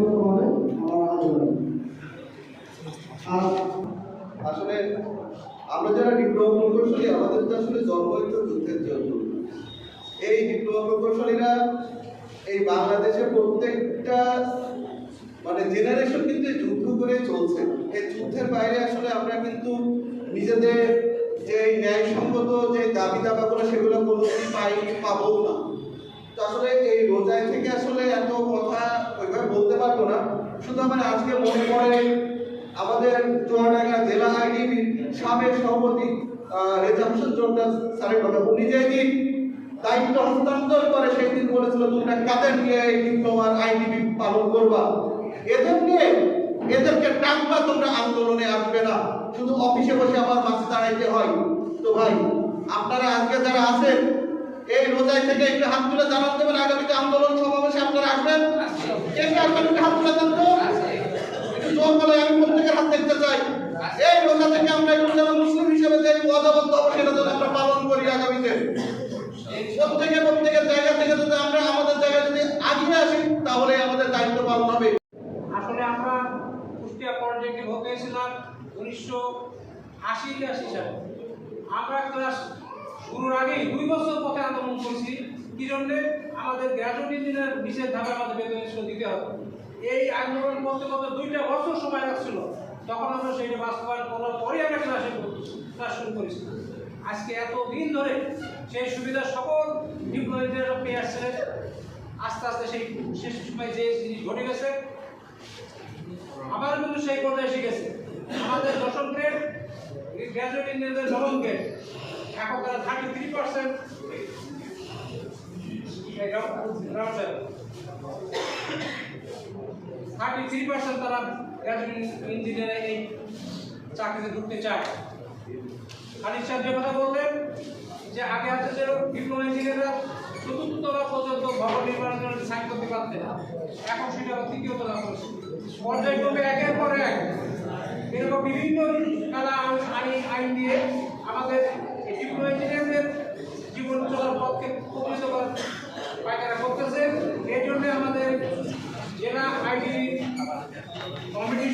সংক্ষিপ্ত হবে আমার আলোচনা। আসলে আমরা যারা ডিপ্লোমা প্রকৌশলী আমাদের তো আসলে জন্মই তো যুদ্ধের জন্য। এই ডিপ্লোমা প্রকৌশলীরা এই বাংলাদেশের প্রত্যেকটা মানে জেনারেশন কিন্তু যুদ্ধ করে চলছে। এই যুদ্ধের বাইরে আসলে আমরা কিন্তু নিজেদের যে ন্যায়সঙ্গত যে দাবি দাবাগুলো সেগুলো কোনোদিনই পাবো না। তো আসলে এই রোজায় থেকে আসলে এত কথা ওইভাবে বলতে পারবো না। শুধু আমার আজকে মনে পড়ে আমাদের চুয়াডাঙ্গা জেলা আইনজীবী সাবেক সভাপতি রেজা হোসেন জোরদার স্যারের কথা। উনি যেদিন দায়িত্ব হস্তান্তর করে সেই দিন বলেছিল তোমরা কাদের নিয়ে এই ডিপ্লোমার আইনজীবী পালন করবা, এদের নিয়ে এদেরকে টানবা, তোমরা আন্দোলনে আসবে না, শুধু অফিসে বসে আবার মাঝে দাঁড়াইতে হয়। তো ভাই আপনারা আজকে যারা আছেন এই রোজায় থেকে একটু হাত তুলে জানান দেবেন আগামীতে আন্দোলন সমাবেশে আপনারা আসবেন। কে কে আসবেন একটু হাত তুলে দেন তো, একটু জোর বলে আমি প্রত্যেকের হাত দেখতে চাই। এই রোজা থেকে আমরা একটু যেন মুসলিম হিসেবে যে ওয়াদাবদ্ধ হবো সেটা যেন আমরা পালন করি আগামীতে। প্রত্যেকের জায়গা থেকে যদি আমরা আমাদের জায়গায় যদি আগিয়ে আসি তাহলে আমাদের দায়িত্ব পালন হবে। আসলে আমরা কুষ্টিয়া পলিটেকনিক হতে এসেছিলাম 1980 সালে। আমরা ক্লাস শুরুর আগেই 2 বছর পথে আন্দোলন করেছি। কি জন্যে? আমাদের গ্র্যাজুয়েট ইঞ্জিনিয়ার বিশেষ ধাপে আমাদের বেতন স্কেল দিতে হবে। এই আন্দোলন করতে 2টা বছর সময় লাগছিল। তখন আমরা সেইটা বাস্তবায়ন করার পরেই আমরা ক্লাস শুরু করেছি। আজকে এত দিন ধরে সেই সুবিধা সকল ডিপ্লোমা ইঞ্জিনিয়াররা পেয়ে আসছে। আস্তে আস্তে সেই শেষ সময় যে জিনিস ঘটে গেছে আবার কিন্তু সেই পর্যায়ে এসে গেছে। আমাদের দশম গ্রেড গ্র্যাজুয়েট ইঞ্জিনিয়ারদের নবম গ্রেড এখন তারা 33% 33% তারা গ্র্যাজুয়েট ইঞ্জিনিয়ার এই চাকরিতে ঢুকতে চায়। খালিদ সাহেব যে কথা বললেন যে আগে আছে যে ডিপ্লোমা ইঞ্জিনিয়াররা ৪র্থ তলা পর্যন্ত ভবন নির্মাণের জন্য সাইন করতে পারতেন, এখন সেটা ৩য় তলা করছে। পর্যায়ক্রমে একের পর এক এরকম বিভিন্ন কালা আইন দিয়ে আমাদের ডিপ্লোমা ইঞ্জিনিয়ারদের জীবন চলার পথকে প্রতিষ্ঠিত করার পায়খানা করতেছে। এই জন্য আমাদের জেলা আইডি কমিটি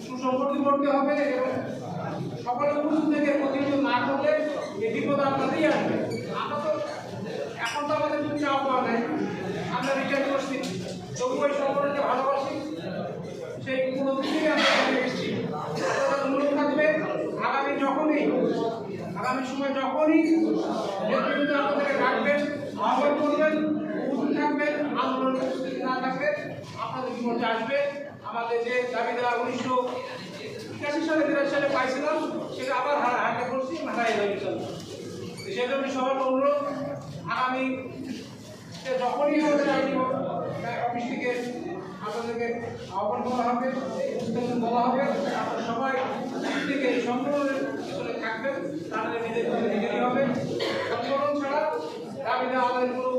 সুসংগঠিত করতে হবে এবং সকলের উপস্থিত থেকে প্রতিনিধিত্ব না করলে এই বিপদ আপনাদেরই আসবে। আমরা তো এখন তো আমাদের কিছু চাওয়া পাওয়া নাই, আমরা রিটার্ন করছি, তবুও এই সংগঠনকে ভালোবাসি, সেই কোনো কিছুই আমরা এসেছি। আপনারা মনে থাকবে আগামী সময় যখনই নেতৃত্ব আপনাদেরকে রাখবেন, আহ্বান করবেন, উপস্থিত থাকবেন, আন্দোলন না থাকবে আপনাদের বিপদে আসবে। আমাদের যে দাবি দেওয়া 1981 সালে 83 সালে পাইছিলাম সেটা আবার হাতে করছি, হারাই হয়ে গেছিল। সেই জন্য সবার অনুরোধ আগামী যখনই আমাদের অফিস থেকে আপনাদেরকে আহ্বান করা হবে, বলা হবে, আপনারা সবাই থেকে এই সংগঠনের ভিতরে থাকবেন, তাহলে নিজেরই হবে। সংগঠন ছাড়া দাবি দেওয়া আমাদের কোনো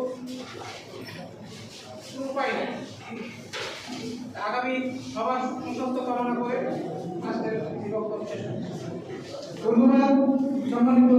উপায় নেই। আগামী সবার সুস্বাস্থ্য কামনা করে আজকের বক্তব্য শেষ। ধন্যবাদ সম্মানিত